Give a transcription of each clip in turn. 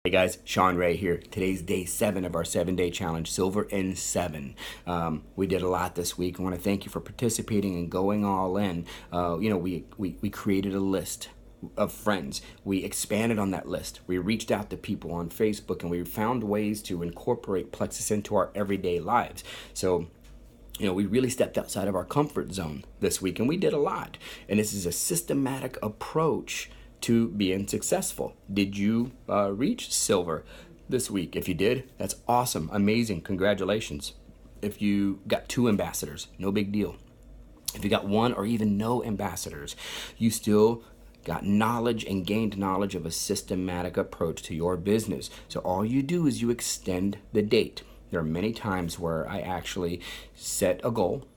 Hey guys, Sean Ray here. Today's day 7 of our 7-day challenge, Silver in 7. We did a lot this week. I want to thank you for participating and going all in. We created a list of friends. We expanded on that list. We reached out to people on Facebook and we found ways to incorporate Plexus into our everyday lives. So we really stepped outside of our comfort zone this week and we did a lot. And this is a systematic approach to being successful. Did you reach silver this week? If you did, that's awesome, amazing, congratulations. If you got 2 ambassadors, no big deal. If you got 1 or even no ambassadors, you still got knowledge and gained knowledge of a systematic approach to your business. So all you do is you extend the date. There are many times where I actually set a goal,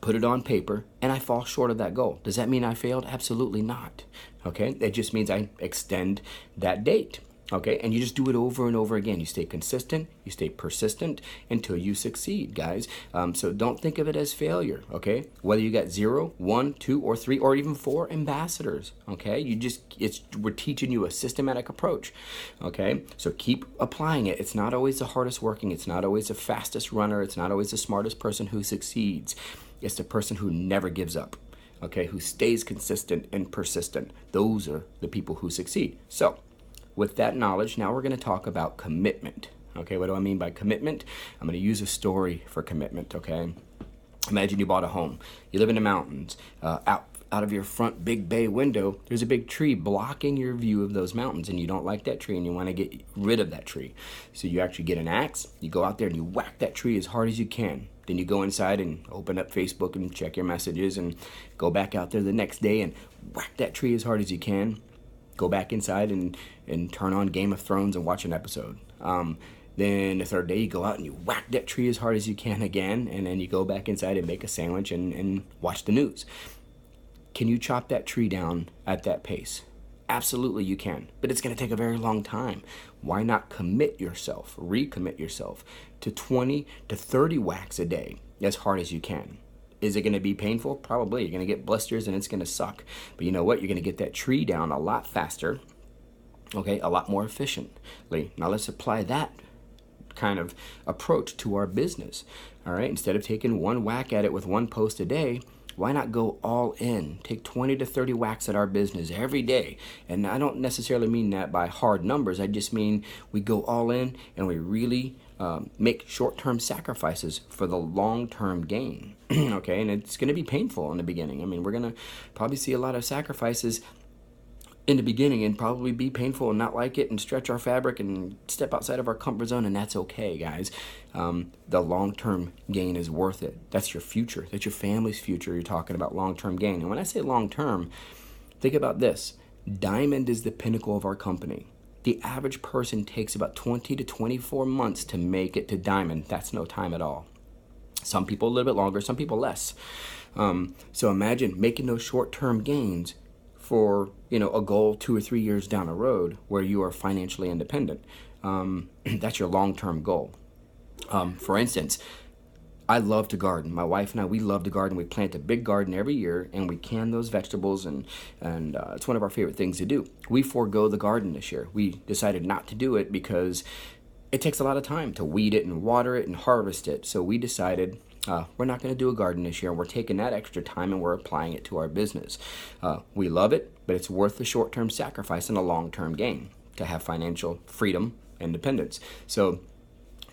put it on paper, and I fall short of that goal. Does that mean I failed? Absolutely not. Okay, it just means I extend that date. Okay, and you just do it over and over again. You stay consistent, you stay persistent until you succeed, guys. So don't think of it as failure, okay? Whether you got 0, 1, 2, or 3, or even 4 ambassadors, okay? We're teaching you a systematic approach, okay? So keep applying it. It's not always the hardest working. It's not always the fastest runner. It's not always the smartest person who succeeds. It's the person who never gives up, okay? Who stays consistent and persistent. Those are the people who succeed. So with that knowledge, now we're going to talk about commitment. Okay, what do I mean by commitment? I'm going to use a story for commitment, okay? Imagine you bought a home. You live in the mountains. Out of your front big bay window, there's a big tree blocking your view of those mountains, and you don't like that tree, and you want to get rid of that tree. So you actually get an axe, you go out there, and you whack that tree as hard as you can. Then you go inside and open up Facebook and check your messages, and go back out there the next day and whack that tree as hard as you can. Go back inside and turn on Game of Thrones and watch an episode. Then the third day you go out and you whack that tree as hard as you can again, and then you go back inside and make a sandwich and watch the news. Can you chop that tree down at that pace? Absolutely you can, but it's going to take a very long time. Why not recommit yourself to 20 to 30 whacks a day as hard as you can? Is it going to be painful? Probably. You're going to get blisters and it's going to suck. But you know what? You're going to get that tree down a lot faster, okay, a lot more efficiently. Now let's apply that kind of approach to our business, all right? Instead of taking 1 whack at it with 1 post a day, why not go all in? Take 20 to 30 whacks at our business every day. And I don't necessarily mean that by hard numbers. I just mean we go all in and we really make short-term sacrifices for the long-term gain. Okay, and it's going to be painful in the beginning. I mean, we're going to probably see a lot of sacrifices in the beginning and probably be painful and not like it and stretch our fabric and step outside of our comfort zone, and that's okay, guys. The long-term gain is worth it. That's your future. That's your family's future. You're talking about long-term gain. And when I say long-term, think about this. Diamond is the pinnacle of our company. The average person takes about 20 to 24 months to make it to diamond. That's no time at all. Some people a little bit longer, some people less. So imagine making those short-term gains for a goal 2 or 3 years down the road where you are financially independent. That's your long-term goal. For instance, I love to garden. My wife and I, we love to garden. We plant a big garden every year and we can those vegetables and it's one of our favorite things to do. We forego the garden this year. We decided not to do it because it takes a lot of time to weed it and water it and harvest it. So we decided we're not going to do a garden this year. We're taking that extra time and we're applying it to our business. We love it, but it's worth the short-term sacrifice and a long-term gain to have financial freedom, independence. So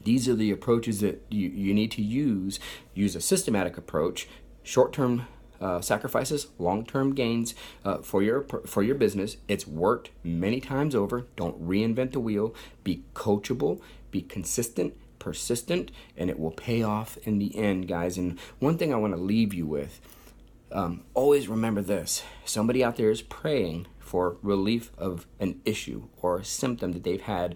these are the approaches that you need to use. Use a systematic approach, short-term sacrifices, long-term gains for your business. It's worked many times over. Don't reinvent the wheel. Be coachable, be consistent, persistent, and it will pay off in the end, guys. And one thing I want to leave you with, always remember this. Somebody out there is praying for relief of an issue or a symptom that they've had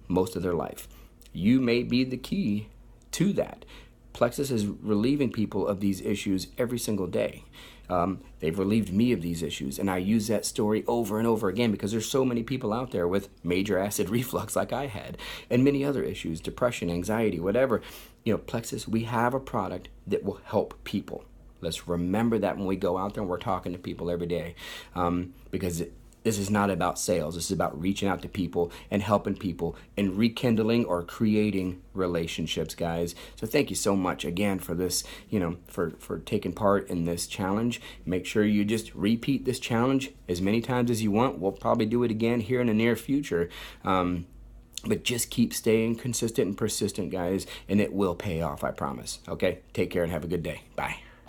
most of their life. You may be the key to that. Plexus is relieving people of these issues every single day. They've relieved me of these issues, and I use that story over and over again because there's so many people out there with major acid reflux like I had, and many other issues, depression, anxiety, whatever. Plexus, we have a product that will help people. Let's remember that when we go out there and we're talking to people every day, because This is not about sales. This is about reaching out to people and helping people and rekindling or creating relationships, guys. So thank you so much again for this, for taking part in this challenge. Make sure you just repeat this challenge as many times as you want. We'll probably do it again here in the near future. But just keep staying consistent and persistent, guys, and it will pay off, I promise. Okay? Take care and have a good day. Bye.